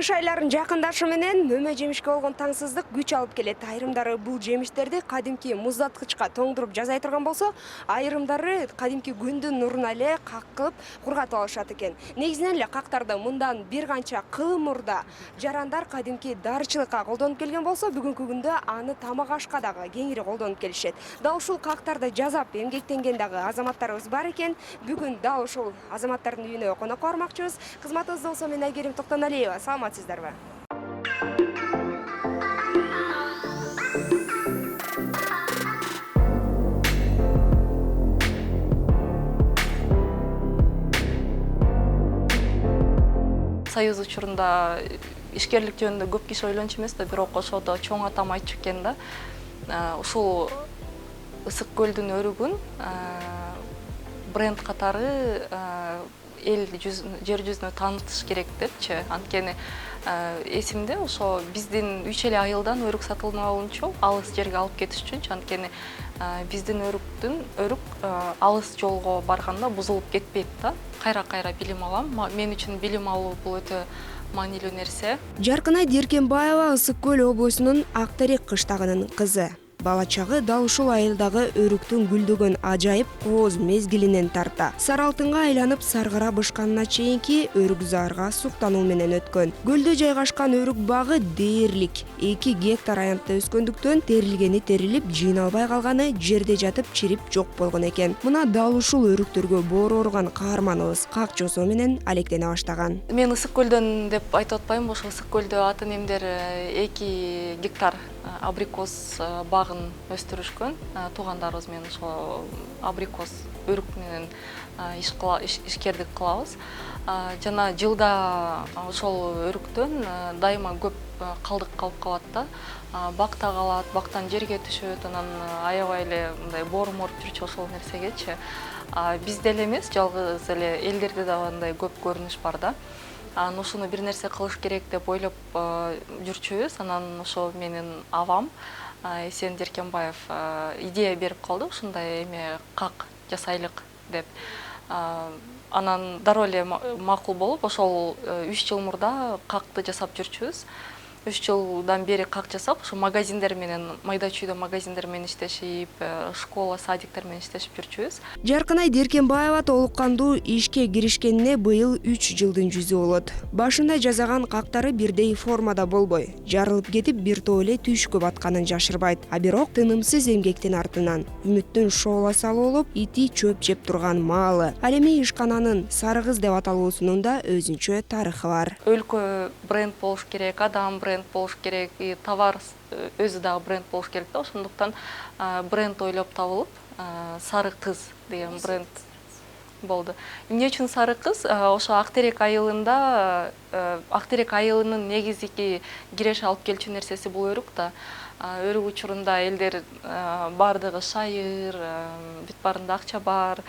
Кыш айларын жакындашы менен мөмө жемишке болгон таңсыздык күч алып келет. Айрымдары бул жемиштерди кадимки муздаткычка тоңдуруп жазай турган болсо, айрымдары кадимки күндүн нуруна эле каккылып кургатып алышат экен. Негизинен эле кактарды мындан бир канча кыл мурда жарандар кадимки дарычылыкка колдонуп келген болсо, бүгүнкү күндө аны тамак ашка дагы кеңири колдонуп келишет. Дал ушул кактарды жасап эмгектенген дагы азаматтарыбыз бар экен. Бүгүн дал ушул азаматтардын үйүнө конокко бармакчыбыз. Кызматыбызда болсо мен Айгерим Токтоналиева. Саламатсыздарбы? Союз учурунда ишкерлик жөнүндө көп киши ойлончу эмес да, бирок ошодо чоң атам айтчу экен да. Ушул Ысык көлдүн өрүгүн бренд катары эл жер жүзүнө таанытыш керек депчи. Анткени эсимде ошо биздин 3 эле айылдан өрүк сатылмаgunчу алыс жерге алып кетиш үчүнчү. Анткени биздин өрүк алыс жолго барганда бузулуп кетпейт да. Кайра билим алам. Мен үчүн билим алуу бул өтө маанилүү нерсе. Жаркынай Деркенбаева Ысык көл облусунун Актерек кыштагынын кызы. Бала чагы дал ушул айылдагы өрүктүн гүлдөгөн ажайып кооз мезгилинен тарта сары алтынга айланып саргыра бышканына чейинки өрүк заарга суктануу менен өткөн. Көлдө жайгашкан өрүк багы дээрлик 2 гектар аянтта өскөндүктөн терилгени терилип, жыйналбай калганы жерде жатып чирип жок болгон экен. Мына дал ушул өрүктөргө боору ооруган каарманыбыз как жосоо менен алектене баштаган. Мен Ысык көлдөн деп айтып атпайм, ошо Ысык көлдө ата энемдер 2 гектар абрикос багын өстүрүшкөн. Туугандарыбыз менен ошо абрикос өрүк менен ишкердик кылабыз. Жана жылда ошол өрүктөн дайыма көп калдык калып калат да. Бакта калат, бактан жерге түшөт, анан аябай эле мындай боор жүрчү ошол нерсегечи. Бизде эле эмес, жалгыз эле элдерде да мындай көп көрүнүш бар да. Ушуну бир нерсе кылыш керек деп ойлоп жүрчүбүз. Анан ошо менин авам Эсен Деркенбаев идея берип калды, ушундай эме как жасайлык деп. Анан дароо эле макул болуп, ошол 3 жыл мурда какты жасап жүрчүбүз. 3 жылдан бери как жасап, ошо магазиндер менен, майда чүйдө магазиндер менен иштешип, школа, садиктер менен иштешип жүрчүбүз. Жаркынай Деркенбаева толук кандуу ишке киришкенине быйыл 3 жылдын жүзү болот. Башында жасаган кактары бирдей формада болбой, жарылып кетип бир топ эле түйшүккө батканын жашырбайт. Бирок тынымсыз эмгектин артынан үмүттүн шооласы болуп, ити чөп жеп турган маалы. Ал эми ишкананын Сары кыз деп аталуусунун да өзүнчө тарыхы бар. Өлкө бренд болуш керек, адам бренд болуш керек, товар өзү дагы бренд болуш керек да. Ошондуктан бренд ойлоп табылып, Сары кыз деген бренд болду. Эмне үчүн Сары кыз? Ошо Актерек айылында, Актерек айылынын негизги киреш алып келчү нерсеси бул өрүк да. Өрүк учурунда элдер бардыгы шайыр, бүт баарында акча бар,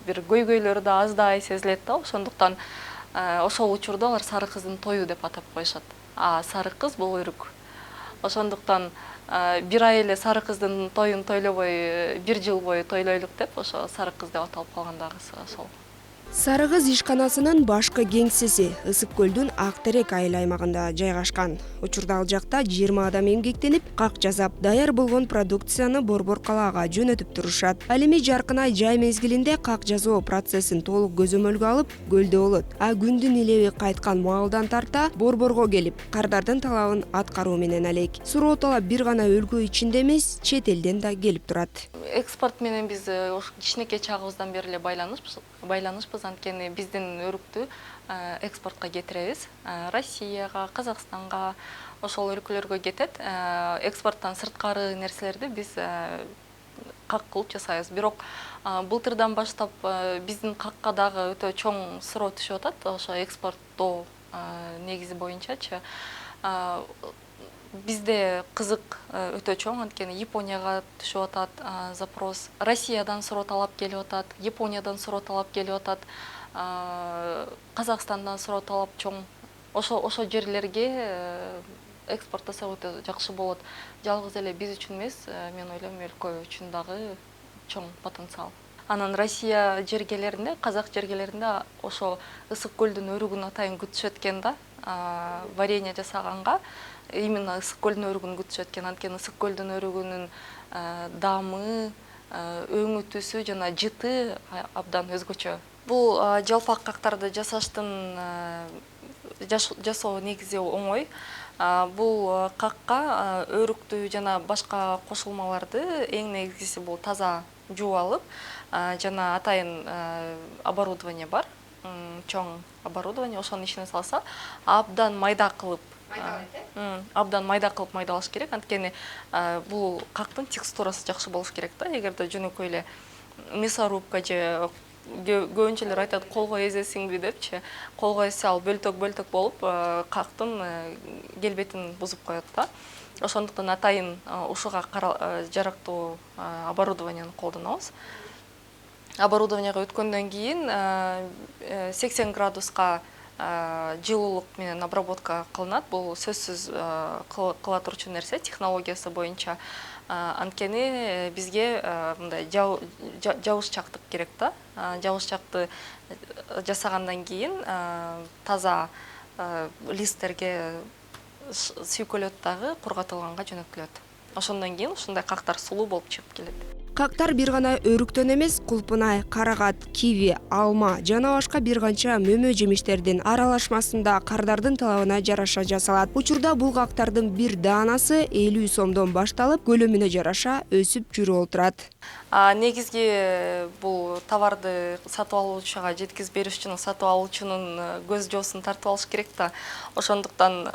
бир көйгөйлөр да аздай сезилет да. Ошондуктан ошол учурда алар Сары кыздын тою деп атап коюшат. Сары кыз бул өрүк. Ошондуктан бир ай эле Сары кыздын тоюн тойлобой, 1 жыл бою тойлойлук деп, ошо Сары кыз деп аталып калган дагы ошол. Сары кыз ишканасынын башкы кеңсеси Ысык көлдүн Актерек айыл аймагында жайгашкан. Учурда ал жакта 20 адам эмгектенип, как жасап, даяр болгон продукцияны Борбор калаага жөнөтүп турушат. Ал эми Жаркынай жай мезгилинде как жасоо процессин толук көзөмөлгө алып, көлдө болот. Күндүн илеби кайткан маалдан тарта Борборго келип, кардардын талабын аткаруу менен алек. Суроо талап бир гана өлкө ичинде эмес, чет элден да келип турат. Экспорт менен биз кичинекей чагыбыздан бери эле байланышпыз. Анткени биздин өрүктү экспортко кетиребиз. Россияга, Казакстанга, ошол өлкөлөргө кетет. Экспорттон сырткары нерселерди биз как кылып жасайбыз. Бирок былтырдан баштап биздин какка дагы өтө чоң суроо түшүп атат. Ошо экспорттоо негизи боюнчачы. Бизде кызык өтө чоң, анткени Японияга түшүп атат запрос. Россиядан суроо талап келип атат, Япониядан суроо талап келип атат, Казакстандан суроо талап чоң. Ошо жерлерге экспорттасак өтө жакшы болот. Жалгыз эле биз үчүн эмес, мен ойлойм өлкө үчүн дагы чоң потенциал. Анан Россия жергелеринде, казак жергелеринде ошо ысык көлдүн өрүгүн атайын күтүшөт экен да. Варенье жасаганга именно ысык көлдүн өрүгүн күтүшөт экен. Анткени ысык көлдүн өрүгүнүн даамы, өңү түсү жана жыты абдан өзгөчө. Бул жалпак кактарды жасоо негизи оңой. Бул какка өрүктү жана башка кошулмаларды эң негизгиси бул таза жууп алып, жана атайын оборудование бар, чоң оборудование, ошонун ичине салса, абдан майда кылып майдалаш керек. Анткени бул кактын текстурасы жакшы болуш керек да. Эгерде жөнөкөй эле мясорубка же көбүнчөлөр айтат колго эзесиңби депчи, колго эсе ал бөлтөк болуп кактын келбетин бузуп коет да. Ошондуктан атайын ушуга жарактуу оборудованияны колдонобуз. Оборудованияга өткөндөн кийин 80 градуска жылуулук менен обработка кылынат. Бул сөзсүз кыла турчу нерсе технологиясы боюнча. Анткени бизге мындай жабышчактык керек да. Жабышчакты жасагандан кийин таза листтерге сүйкөлөт дагы кургатылганга жөнөтүлөт. Ошондон кийин ушундай кактар сулуу болуп чыгып келет. Кактар бир гана өрүктөн эмес, кулпунай, карагат, киви, алма жана башка бир канча мөмө жемиштердин аралашмасында кардардын талабына жараша жасалат. Учурда бул кактардын бир даанасы 50 сомдон башталып, көлөмүнө жараша өсүп жүрүп отурат. Негизги бул товарды сатып алуучуга жеткиziп берүүчүнүн, сатып алуучунун көз жоосун тартып алыш керек да. Ошондуктан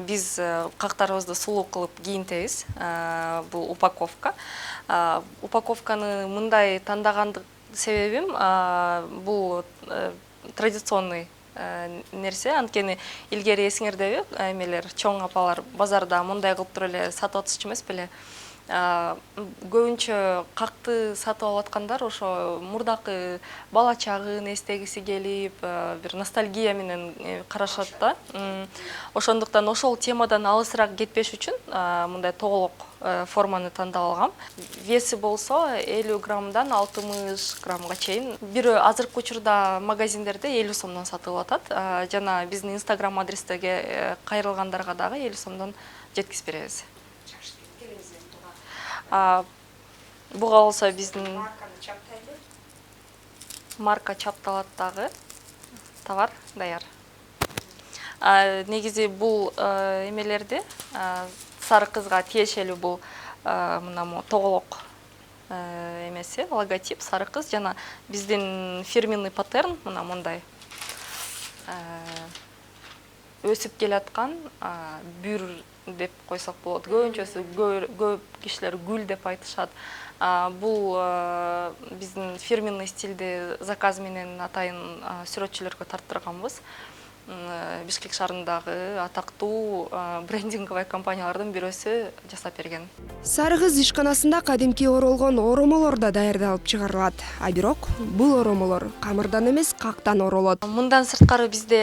биз кактарыбызды сулуу кылып кийинтебиз. Бул упаковка. Упаковканы мындай тандагандык себебим бул традиционный нерсе. Анткени илгери эсиңердеби, эмелер, чоң апалар базарда мындай кылып туруп эле сатып атышчу эмес беле? Көбүнчө какты сатып алып аткандар ошо мурдакы бала чагын эстегиси келип, бир ностальгия менен карашат да. Ошондуктан ошол темадан алысыраак кетпеш үчүн мындай тоголок форманы тандап алгам. Веси болсо 50 граммдан 60 граммга чейин. Бирөө азыркы учурда магазиндерде 50 сомдон сатылып атат. Жана биздин Instagram адрестеге кайрылгандарга дагы 50 сомдон жеткиziп беребиз. Буга болсо биздин марка чапталат дагы. Товар даяр. Негизи бул эмелерди сары кызга тиешелүү бул мына тоголок эмеси, логотип сары кыз жана биздин фирменный паттерн мына мындай өсүп келаткан бүр деп койсок болот. Көбүнчөсү көп кишилер гүл деп айтышат. Бул биздин фирменный стилде заказ менен атайын сүрөтчүлөргө тарттырганбыз. Бишкек шаарындагы атактуу брендинговый компаниялардын бирөөсү жасап берген. Сары кыз ишканасында кадимки оролгон оромолор да даярдалып чыгарылат. А бирок бул оромолор камырдан эмес, кактан оролот. Мындан сырткары бизде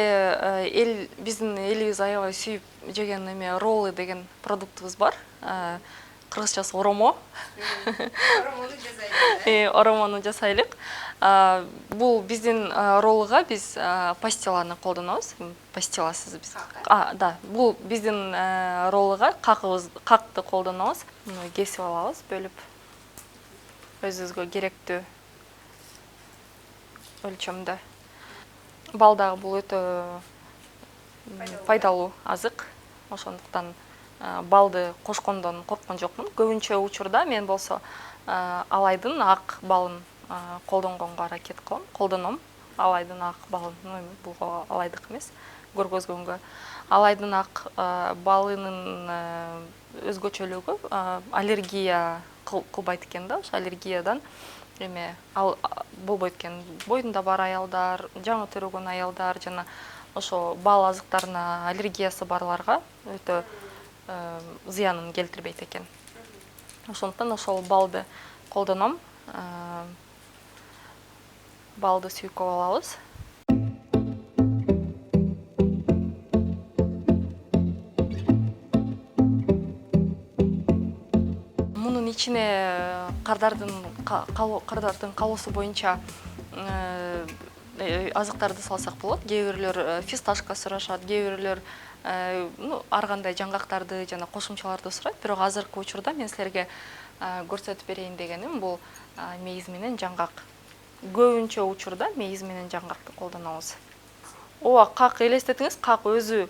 биздин элибиз аябай сүйүп жеген эме роллы деген продуктубуз бар. Кыргызчасы оромо. Оромону жасайлык. Бул биздин роллуга биз пастиланы колдонобуз. Пастиласыз биз. Да, бул биздин роллуга какты колдонобуз. Муну кесип алабыз, бөлүп. Өзүбүзгө керектүү өлчөмдө. Балдагы бул өтө пайдалуу азык. Ошондуктан балды кошкондон корккон жокмун. Көбүнчө учурда мен болсо алайдын ак балын колдонгонго аракет кылам, колдоном. Алайдын ак балын, бул алайдык эмес, көргөзгөнгө. Алайдын ак балынын өзгөчөлүгү аллергия кылбайт экен да, ошо аллергиядан болбойт экен. Боюнда бар аялдар, жаңы төрөгөн аялдар жана ошо бал азыктарына аллергиясы барларга өтө зыянын келтирбейт экен. Ошондуктан ошол балды колдоном. Балды сүйкөп алабыз. Мунун ичине кардардын калоосу боюнча азыктарды салсак болот. Кээ бирлөр фисташка сурашат, кээ бирлөр ар кандай жаңгактарды жана кошумчаларды сурайт. Бирок азыркы учурда мен силерге көрсөтүп берейин дегеним бул мейиз менен жаңгак. Көбүнчө учурда мейиз менен жаңгакты колдонобуз. Ооба, как элестетиңиз, как өзү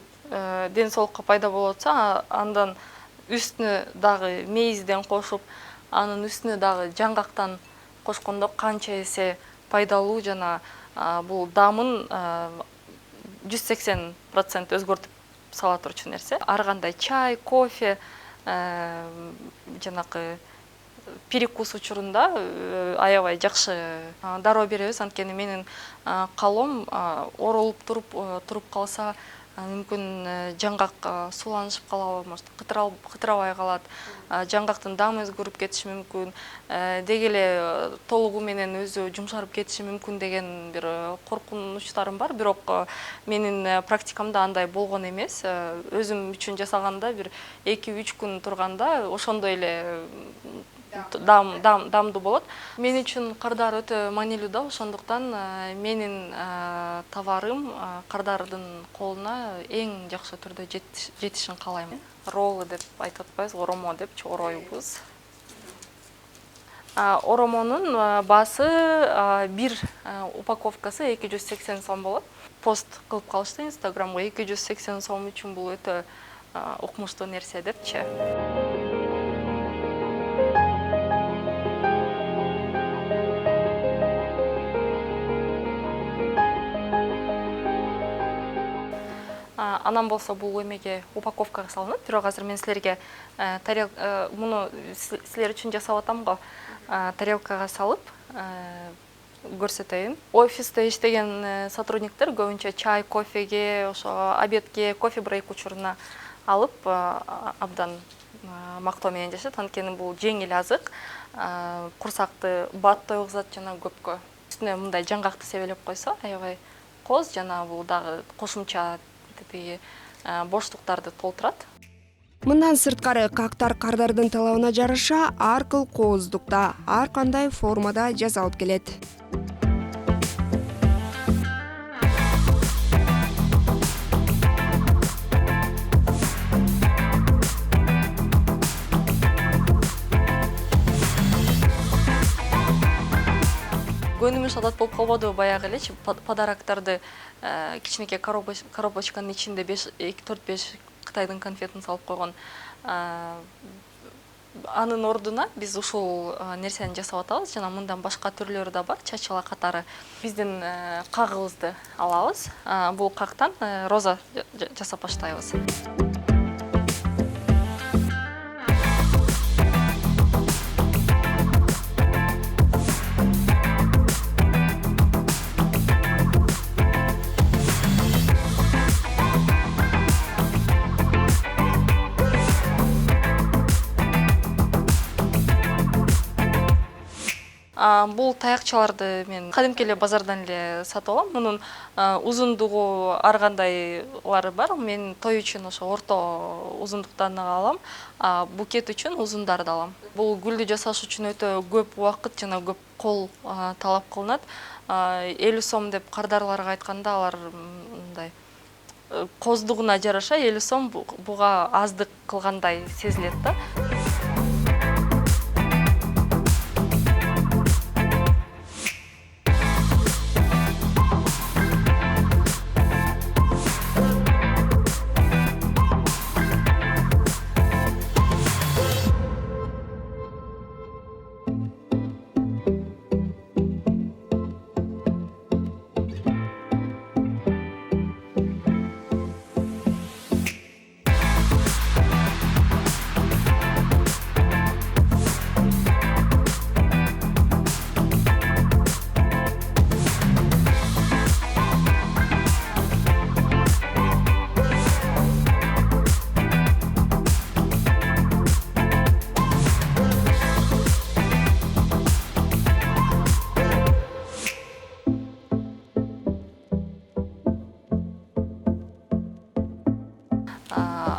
ден соолукка пайда болуп атса, андан үстүнө дагы мейизден кошуп, анын үстүнө дагы жаңгактан кошкондо канча эсе пайдалуу жана бул дамын 180% өзгөртүп сала турчу нерсе. Ар кандай чай, кофе, жанакы перекус учурунда аябай жакшы дароо беребиз. Анткени менин калом оролуп туруп калса, мүмкүн жаңгак сууланышып калабы, может, кытырабай калат, жаңгактын дамы өзгөрүп кетиши мүмкүн, деги эле толугу менен өзү жумшарып кетиши мүмкүн деген бир коркунучтарым бар. Бирок менин практикамда андай болгон эмес. Өзүм үчүн жасаганда бир 2-3 күн турганда ошондой эле дамдуу болот. Мен үчүн кардар өтө маанилүү да, ошондуктан менин товарым кардардын колуна эң жакшы түрдө жетишин каалайм. Роллы деп айтып атпайбыз, оромо депчи ороюбуз. Оромонун баасы бир упаковкасы 280 сом болот. Пост кылып калышты Инстаграмга, 280 сом үчүн бул өтө укмуштуу нерсе депчи. Анан болсо бул эмеге упаковкага салынат. Бирок азыр мен силерге муну силер үчүн жасап атам го. Тарелкага салып көрсөтөйүн. Офисте иштеген сотрудниктер көбүнчө чай, кофеге, ошо обедке, кофе брейк учуруна алып абдан мактоо менен жашайт. Анткени бул жеңил азык, курсакты бат тойгузат жана көпкө. Үстүнө мындай жаңгакты себелеп койсо, аябай коз жана бул дагы кошумча боштуктарды толтурат. Мындан сырткары кактар кардардын талабына жараша ар кыл кооздукта, ар кандай формада жасалып келет. Көнүмүш адат болуп калбадыбы баягы элечи подароктарды кичинекей коробочканын ичинде 4-5 Кытайдын конфетин салып койгон. Анын ордуна биз ушул нерсени жасап атабыз жана мындан башка түрлөрү да бар, чачала катары. Биздин кагыбызды алабыз. Бул кактан роза жасап баштайбыз. Бул таякчаларды мен кадимки эле базардан эле сатып алам. Мунун узундугу ар кандайлары бар. Мен той үчүн ошо орто узундуктан алам, букет үчүн узундарды алам. Бул гүлдү жасаш үчүн өтө көп убакыт жана көп кол талап кылынат. 50 сом деп кардарларга айтканда алар мындай коздугуна жараша 50 сом буга аздык кылгандай сезилет да.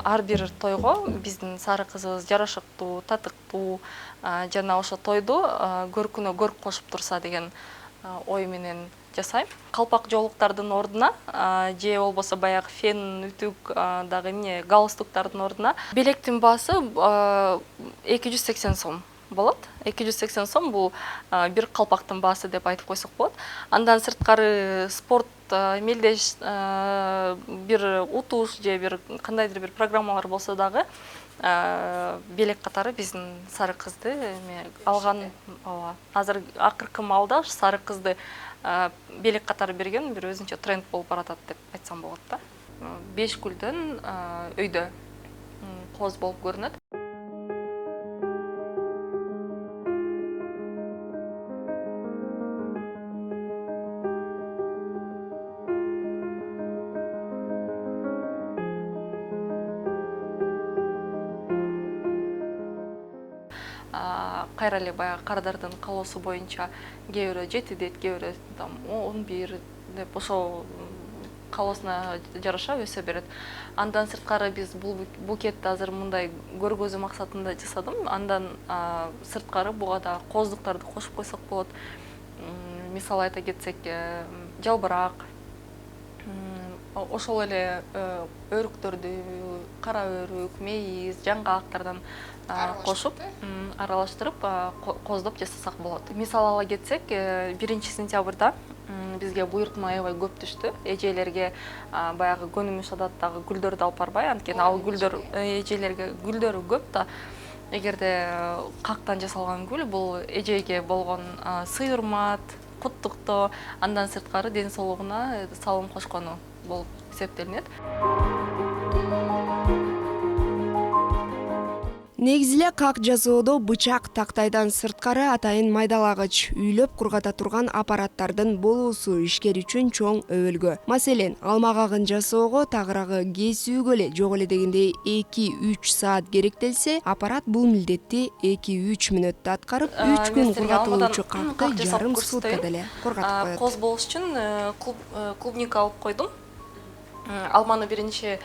ар бир тойго биздин сары кызыбыз жарашыктуу, татыктуу жана ошо тойду көркүнө көрк кошуп турса деген ой менен жасайм. Калпак жоолуктардын ордуна же болбосо баягы фен, үтүк, дагы эмне галстуктардын ордуна белектин баасы 280 сом болот. 280 сом бул бир калпактын баасы деп айтып койсок болот. Андан сырткары спорт мелдеш бир утуш же бир кандайдыр бир программалар болсо дагы белек катары биздин сары кызды эме алган. Ооба, азыр акыркы маалда сары кызды белек катары берген бир өзүнчө тренд болуп баратат деп айтсам болот да. 5 гүлдөн өйдө кооз болуп көрүнөт. Кайра эле баягы кардардын каалоосу боюнча кээ бирөө 7 дейт, кээ бирөө 11 деп ошол каалоосуна жараша өсө берет. Андан сырткары биз бул букетти азыр мындай көргөзүү максатында жасадым. Андан сырткары буга да кооздуктарды кошуп койсок болот. Мисалы айта кетсек, жалбырак, ошол эле өрүктөрдү, кара өрүк, мейиз, жаңгаактардан кошуп, аралаштырып кооздоп жасасак болот. Мисал ала кетсек, 1-сентябрда бизге буйртма аябай көп түштү. Эжелерге баягы көнүмүш адаттагы гүлдөрдү алып барбай, анткени ал гүлдөр эжелерге гүлдөрү көп да. Эгерде кактан жасалган гүл бул эжеге болгон сый-урмат, куттуктоо, андан сырткары ден соолугуна салым кошкону болуп эсептелинет. Негизи эле как жасоодо бычак, тактайдан сырткары атайын майдалагыч, үйлөп кургата турган аппараттардын болуусу ишкер үчүн чоң өбөлгө. Маселен, алмагагын жасоого тагыраагы кесүүгө эле жок эле дегенде 2-3 саат керектелсе, аппарат бул милдетти 2-3 мүнөттө аткарып, 3 күн кургатылуучу какты жарым суткада эле кургатып коет. Кооз болуш үчүн клубника алып койдум. Алманы биринчи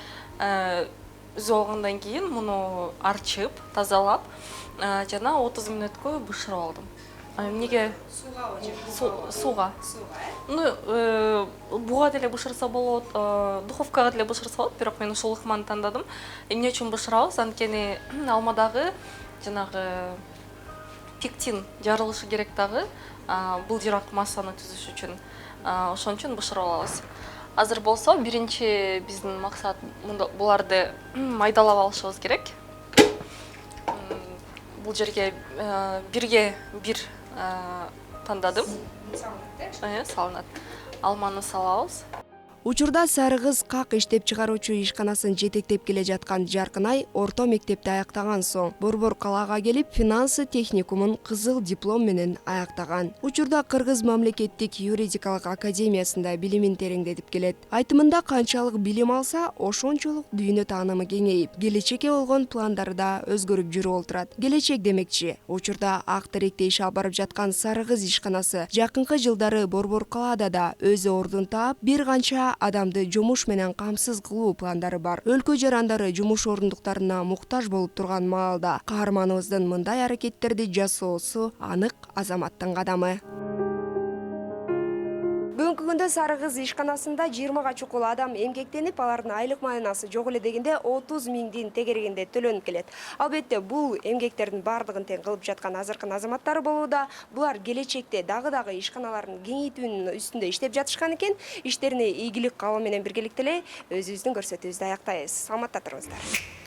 үзүп алгандан кийин муну арчып, тазалап, жана 30 мүнөткө бышырып алдым. Эмнеге? Сууга. Буга деле бышырса болот, духовкага деле бышырса болот, бирок мен ушул ыкманы тандадым. Эмне үчүн бышырабыз? Анткени алмадагы жанагы пектин жарылышы керек дагы, былжырак массаны түзүш үчүн. Ошон үчүн бышырып алабыз. Азыр болсо биринчи биздин максат буларды майдалап алышыбыз керек. Бул жерге бирге бир тандадым. Салынат. Алманы салабыз. Учурда сары кыз как иштеп чыгаруучу ишканасын жетектеп келе жаткан Жаркынай орто мектепти аяктаган соң Борбор калаага келип, финансы техникумун кызыл диплом менен аяктаган. Учурда Кыргыз мамлекеттик юридикалык академиясында билимин тереңдетип келет. Айтымында канчалык билим алса, ошончолук дүйнө таанымы кеңейип, келечекке болгон пландары да өзгөрүп жүрүп отурат. Келечек демекчи, учурда ак теректе иш алып барып жаткан сары кыз ишканасы жакынкы жылдары Борбор калаада да өз ордун таап, бир канча адамды жумуш менен камсыз кылуу пландары бар. Өлкө жарандары жумуш орундуктарына муктаж болуп турган маалда каарманыбыздын мындай аракеттерди жасоосу анык азаматтын кадамы. Бүгүнкү күндө сары кыз ишканасында 20га чукул адам эмгектенип, алардын айлык маянасы жок эле дегенде 30 миңдин тегерегинде төлөнүп келет. Албетте, бул эмгектердин бардыгын тең кылып жаткан азыркы азаматтар болууда. Булар келечекте дагы ишканаларын кеңейтүүнүн үстүндө иштеп жатышкан экен. Иштерине ийгилик каалоо менен биргеликте эле өзүбүздүн көрсөтүүбүздү аяктайбыз. Саламатта туруңуздар.